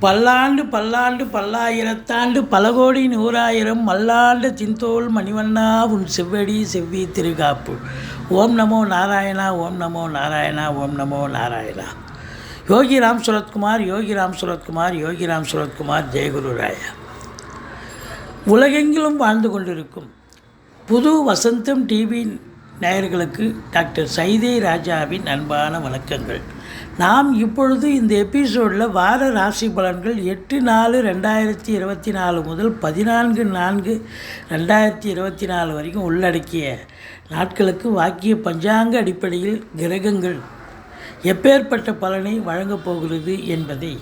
பல்லாண்டு பல்லாண்டு பல்லாயிரத்தாண்டு பல கோடி நூறாயிரம் மல்லாண்டு தின்தோல் மணிவண்ணா உன் செவ்வடி செவ்வி திருகாப்பு. ஓம் நமோ நாராயணா, ஓம் நமோ நாராயணா, ஓம் நமோ நாராயணா. யோகிராம் சுரத்குமார், யோகிராம் சுரத்குமார், யோகிராம் சுரத்குமார். ஜெயகுரு ராயா. உலகெங்கிலும் வாழ்ந்து கொண்டிருக்கும் புது வசந்தம் டிவி நேயர்களுக்கு டாக்டர் சைதை ராஜாவின் அன்பான வணக்கங்கள். நாம் இப்பொழுது இந்த எபிசோடில் வார ராசி பலன்கள் 8/4/2024 முதல் 14/4/2024 வரைக்கும் உள்ளடக்கிய நாட்களுக்கு வாக்கிய பஞ்சாங்க அடிப்படையில் கிரகங்கள் எப்பேற்பட்ட பலனை வழங்கப் போகிறது என்பதை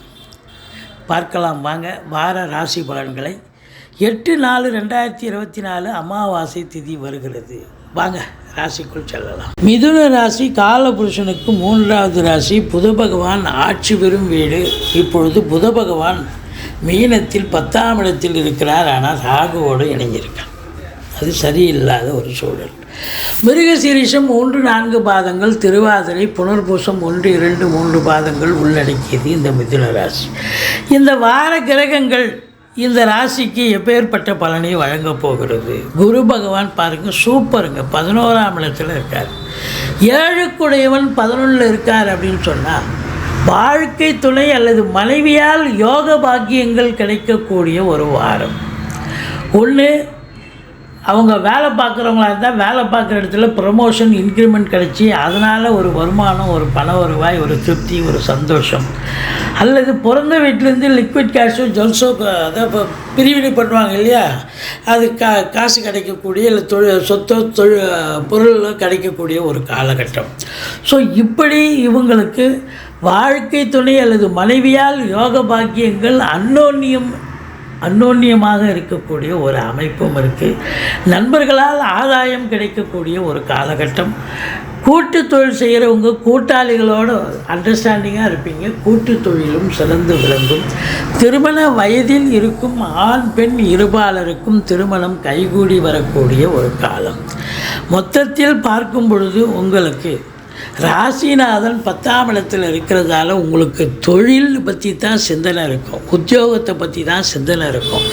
பார்க்கலாம். வாங்க, வார ராசி பலன்களை. 8/4/2024 அமாவாசை திதி வருகிறது. வாங்க ராசிக்குள் செல்லலாம். மிதுன ராசி காலபுருஷனுக்கு 3வது ராசி. புத பகவான் ஆட்சி பெறும் வீடு. இப்பொழுது புத பகவான் மீனத்தில் 10ஆம் இடத்தில் இருக்கிறார். ஆனால் ராகுவோடு இணைஞ்சிருக்கார். அது சரியில்லாத ஒரு சூழல். மிருகசீரிஷம் 3-4 பாதங்கள், திருவாதிரை புனர்பூசம் 1-2-3 பாதங்கள் உள்ளடக்கியது இந்த மிதுன ராசி. இந்த வார கிரகங்கள் இந்த ராசிக்கு எப்பேற்பட்ட பலனை வழங்கப் போகிறது? குரு பகவான் பாருங்கள், சூப்பருங்க, 11ஆம் இடத்துல இருக்கார். 7க்குடையவன் 11ல் இருக்கார் அப்படின்னு சொன்னால் வாழ்க்கை துணை அல்லது மனைவியால் யோக பாக்கியங்கள் கிடைக்கக்கூடிய ஒரு வாரம். ஒன்று, அவங்க வேலை பார்க்குறவங்களா இருந்தால் வேலை பார்க்குற இடத்துல ப்ரமோஷன், இன்க்ரிமெண்ட் கிடச்சி அதனால் ஒரு வருமானம், ஒரு பண வருவாய், ஒரு திருப்தி, ஒரு சந்தோஷம். அல்லது பிறந்த வீட்டிலேருந்து லிக்விட் கேஷோ ஜுவல்ஸோ அதை பிரிவினை பண்ணுவாங்க இல்லையா, அது காசு கிடைக்கக்கூடிய இல்லை சொத்தோ பொருளோ கிடைக்கக்கூடிய ஒரு காலகட்டம். ஸோ இப்படி இவங்களுக்கு வாழ்க்கை துணை அல்லது மனைவியால் யோக பாக்கியங்கள் அந்யோன்யமாக இருக்கக்கூடிய ஒரு அமைப்பும் இருக்குது. நண்பர்களால் ஆதாயம் கிடைக்கக்கூடிய ஒரு காலகட்டம். கூட்டு தொழில் செய்கிறவங்க கூட்டாளிகளோடு அண்டர்ஸ்டாண்டிங்காக இருப்பீங்க. கூட்டு தொழிலும் சிறந்து விளங்கும். திருமண வயதில் இருக்கும் ஆண் பெண் இருபாலருக்கும் திருமணம் கைகூடி வரக்கூடிய ஒரு காலம். மொத்தத்தில் பார்க்கும் பொழுது உங்களுக்கு ராசிநாதன் 10ஆம் இடத்தில் இருக்கிறதால உங்களுக்கு தொழில் பற்றி தான் சிந்தனை இருக்கும், உத்தியோகத்தை பற்றி தான் சிந்தனை இருக்கும்.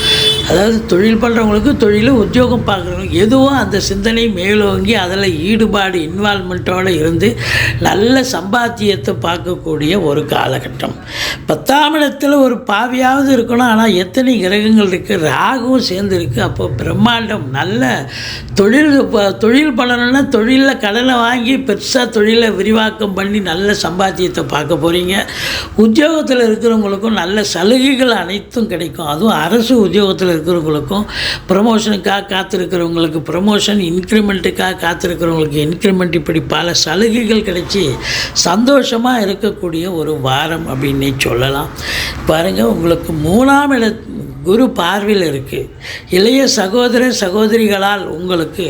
அதாவது தொழில் பண்ணுறவங்களுக்கு தொழில், உத்தியோகம் பார்க்குறவங்களுக்கு எதுவும் அந்த சிந்தனை மேலோங்கி அதில் ஈடுபாடு, இன்வால்மெண்ட்டோடு இருந்து நல்ல சம்பாத்தியத்தை பார்க்கக்கூடிய ஒரு காலகட்டம். 10ஆம் இடத்துல ஒரு பாவியாவது இருக்கணும். ஆனால் எத்தனை கிரகங்கள் இருக்குது, ராகுவும் சேர்ந்துருக்கு. அப்போ பிரம்மாண்டம். நல்ல தொழில் பண்ணணும்னா தொழிலில் கடனை வாங்கி பெருசாக தொழிலை விரிவாக்கம் பண்ணி நல்ல சம்பாத்தியத்தை பார்க்க போகிறீங்க. உத்தியோகத்தில் இருக்கிறவங்களுக்கும் நல்ல சலுகைகள் அனைத்தும் கிடைக்கும். அதுவும் அரசு உத்தியோகத்தில் இருக்கிறவங்களுக்கும் ப்ரமோஷனுக்காக காத்திருக்கிறவங்களுக்கு ப்ரமோஷன், இன்க்ரிமெண்ட்டுக்காக காத்திருக்கிறவங்களுக்கு இன்க்ரிமெண்ட், இப்படி பல சலுகைகள் கிடைச்சி சந்தோஷமாக இருக்கக்கூடிய ஒரு வாரம் அப்படின்னே சொல்லலாம். பாருங்கள், உங்களுக்கு 3ஆம் இட குரு பார்வையில் இருக்குது. இளைய சகோதர சகோதரிகளால் உங்களுக்கு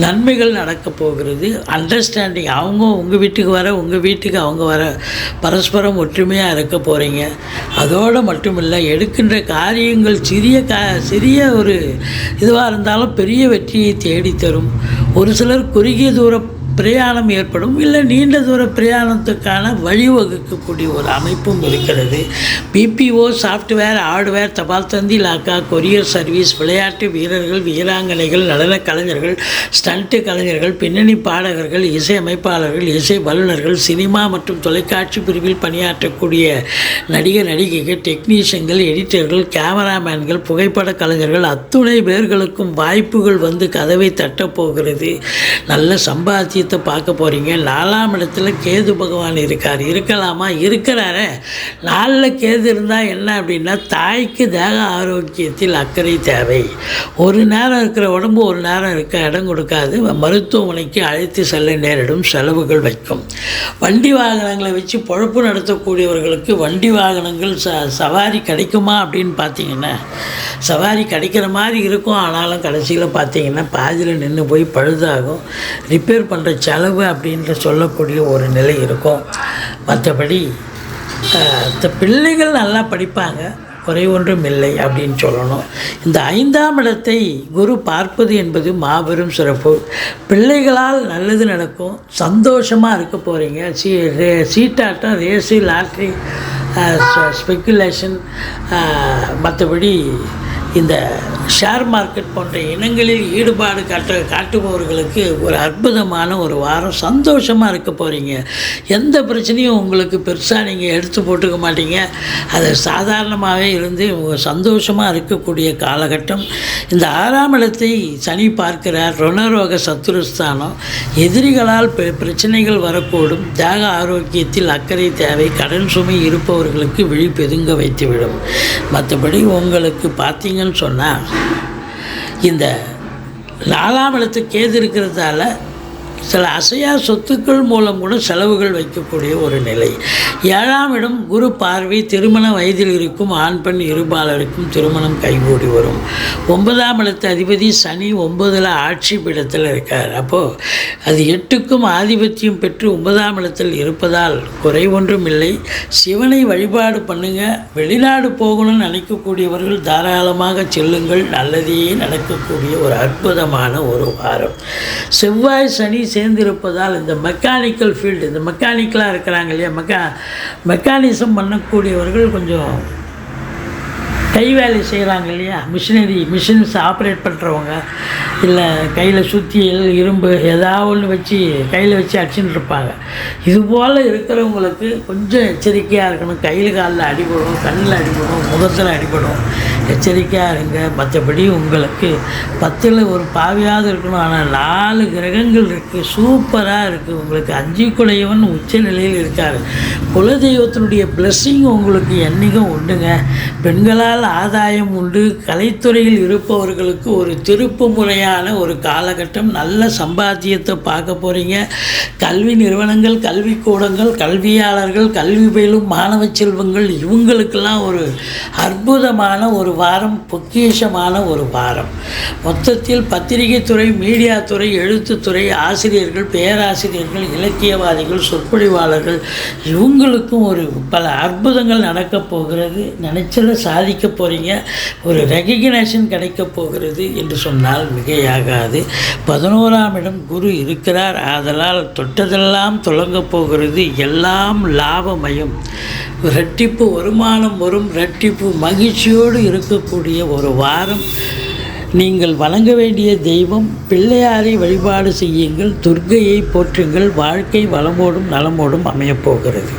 நன்மைகள் நடக்கப் போகிறது. அண்டர்ஸ்டாண்டிங், அவங்க உங்கள் வீட்டுக்கு வர, உங்கள் வீட்டுக்கு அவங்க வர, பரஸ்பரம் ஒற்றுமையாக இருக்க போகிறீங்க. அதோடு மட்டும் இல்லை, எடுக்கின்ற காரியங்கள் சிறிய ஒரு இதுவாக இருந்தாலும் பெரிய வெற்றியை தேடித்தரும். ஒரு சிலர் குறுகிய தூர பிரயாணம் ஏற்படும், இல்லை நீண்ட தூர பிரயாணத்துக்கான வழிவகுக்கக்கூடிய ஒரு அமைப்பும் இருக்கிறது. பிபிஓ, சாஃப்ட்வேர், ஹார்ட்வேர், தபால் தந்தி, லாக்கா, கொரியர் சர்வீஸ், விளையாட்டு வீரர்கள், வீராங்கனைகள், நடன கலைஞர்கள், ஸ்டண்ட்டு கலைஞர்கள், பின்னணி பாடகர்கள், இசை அமைப்பாளர்கள், இசை வல்லுநர்கள், சினிமா மற்றும் தொலைக்காட்சி பிரிவில் பணியாற்றக்கூடிய நடிகர் நடிகைகள், டெக்னீஷியன்கள், எடிட்டர்கள், கேமராமேன்கள், புகைப்பட கலைஞர்கள், அத்துணை பேர்களுக்கும் வாய்ப்புகள் வந்து கதவை தட்டப்போகிறது. நல்ல சம்பாத்திய பார்க்க போகிறீங்க. 4ஆம் இடத்துல கேது பகவான் இருக்கலாமா, இருக்கிறார. 4ல் கேது இருந்தால் என்ன அப்படின்னா, தாய்க்கு தேக ஆரோக்கியத்தில் அக்கறை தேவை. ஒரு நேரம் இருக்கிற உடம்பு ஒரு நேரம் இருக்க இடம் கொடுக்காது. மருத்துவமனைக்கு அழைத்து செல்ல நேரிடும், செலவுகள் வைக்கும். வண்டி வாகனங்களை வச்சு பொழப்பு நடத்தக்கூடியவர்களுக்கு வண்டி வாகனங்கள் சவாரி கிடைக்குமா அப்படின்னு பார்த்தீங்கன்னா, சவாரி கிடைக்கிற மாதிரி இருக்கும். ஆனாலும் கடைசியில் பார்த்தீங்கன்னா பாதியில் நின்று போய் பழுதாகும். ரிப்பேர் பண்ணுற செலவு அப்படின்ற சொல்லக்கூடிய ஒரு நிலை இருக்கும். மற்றபடி பிள்ளைகள் நல்லா படிப்பாங்க, குறை ஒன்றும் இல்லை அப்படின்னு சொல்லணும். இந்த 5ஆம் இடத்தை குரு பார்ப்பது என்பது மாபெரும் சிறப்பு. பிள்ளைகளால் நல்லது நடக்கும், சந்தோஷமாக இருக்க போகிறீங்க. சீட்டாட்டம், ரேஸு, லாட்ரி, ஸ்பெக்குலேஷன், மற்றபடி இந்த ஷேர் மார்க்கெட் போன்ற இனங்களில் ஈடுபாடு காட்டுபவர்களுக்கு ஒரு அற்புதமான ஒரு வாரம். சந்தோஷமாக இருக்க போகிறீங்க. எந்த பிரச்சனையும் உங்களுக்கு பெருசாக நீங்கள் எடுத்து போட்டுக்க மாட்டீங்க. அதை சாதாரணமாகவே இருந்து சந்தோஷமாக இருக்கக்கூடிய காலகட்டம். இந்த 6ஆம் இடத்தை சனி பார்க்கிறார். ருணரோக சத்துருஸ்தானம். எதிரிகளால் பிரச்சனைகள் வரக்கூடும். தேக ஆரோக்கியத்தில் அக்கறை தேவை. கடன் சுமை இருப்பவர்களுக்கு விழி பெதுங்க வைத்துவிடும். மற்றபடி உங்களுக்கு பார்த்தீங்கன்னு சொன்னால் இந்த 4ஆம் இடத்துக்கு கேது இருக்கிறதால சில அசையா சொத்துக்கள் மூலம் கூட செலவுகள் வைக்கக்கூடிய ஒரு நிலை. 7ஆம் இடம் குரு பார்வை. திருமண வயதில் இருக்கும் ஆண் பெண் இருபாலருக்கும் திருமணம் கைகூடி வரும். 9ஆம் இடத்து அதிபதி சனி 9ல் ஆட்சி பீடத்தில் இருக்கார். அப்போது அது 8க்கும் ஆதிபத்தியம் பெற்று 9ஆம் இடத்தில் இருப்பதால் குறை ஒன்றும் இல்லை. சிவனை வழிபாடு பண்ணுங்கள். வெளிநாடு போகணும்னு நினைக்கக்கூடியவர்கள் தாராளமாக செல்லுங்கள். நல்லதே நடக்கக்கூடிய ஒரு அற்புதமான ஒரு வாரம். செவ்வாய் சனி சேர்ந்திருப்பதால் இந்த மெக்கானிக்கல் ஃபீல்டு, இந்த மெக்கானிக்கலாக இருக்கிறாங்க இல்லையா, மெக்கானிசம் பண்ணக்கூடியவர்கள் கொஞ்சம் கை வேலை செய்கிறாங்க இல்லையா, மிஷின்ஸ் ஆப்ரேட் பண்ணுறவங்க, இல்லை கையில் சுத்தியல் இரும்பு ஏதாவது ஒன்று வச்சு கையில் வச்சு அடிச்சுன்னு இருப்பாங்க. இதுபோல் இருக்கிறவங்களுக்கு கொஞ்சம் எச்சரிக்கையாக இருக்கணும். கையில் காலில் அடிபடும், கண்ணில் அடிபடும், முகத்தில் அடிபடும். எச்சரிக்கையாக இருங்க. மற்றபடி உங்களுக்கு 10ல் ஒரு பாவியாவது இருக்கணும். ஆனால் 4 கிரகங்கள் இருக்குது. சூப்பராக இருக்குது. உங்களுக்கு 5 குலையவன் உச்ச நிலையில் இருக்கார். குலதெய்வத்தினுடைய பிளஸ்ஸிங் உங்களுக்கு என்றைக்கும் உண்டுங்க. பெண்களால் ஆதாயம் உண்டு. கலைத்துறையில் இருப்பவர்களுக்கு ஒரு திருப்பு முறையான ஒரு காலகட்டம். நல்ல சம்பாத்தியத்தை பார்க்க போகிறீங்க. கல்வி நிறுவனங்கள், கல்விக்கூடங்கள், கல்வியாளர்கள், கல்வி பயிலும் மாணவ செல்வங்கள், இவங்களுக்கெல்லாம் ஒரு அற்புதமான ஒரு வாரம். பொக்கிஷமான ஒரு வாரம். மொத்தத்தில் பத்திரிகை துறை, மீடியா துறை, எழுத்துத்துறை, ஆசிரியர்கள், பேராசிரியர்கள், இலக்கியவாதிகள், சொற்பொழிவாளர்கள், இவங்களுக்கும் ஒரு பல அற்புதங்கள் நடக்கப் போகிறது. நினைச்சதை சாதிக்க போகிறீங்க. ஒரு ரெகக்னேஷன் கிடைக்கப் போகிறது என்று சொன்னால் மிகையாகாது. 11ஆம் இடம் குரு இருக்கிறார். ஆதலால் தொட்டதெல்லாம் தொடங்கப் போகிறது. எல்லாம் லாபமயம். இரட்டிப்பு வருமானம் வரும். இரட்டிப்பு மகிழ்ச்சியோடு இருக்கக்கூடிய ஒரு வாரம். நீங்கள் வணங்க வேண்டிய தெய்வம் பிள்ளையாரை வழிபாடு செய்யுங்கள். துர்க்கையை போற்றுங்கள். வாழ்க்கை வளமோடும் நலமோடும் அமையப்போகிறது.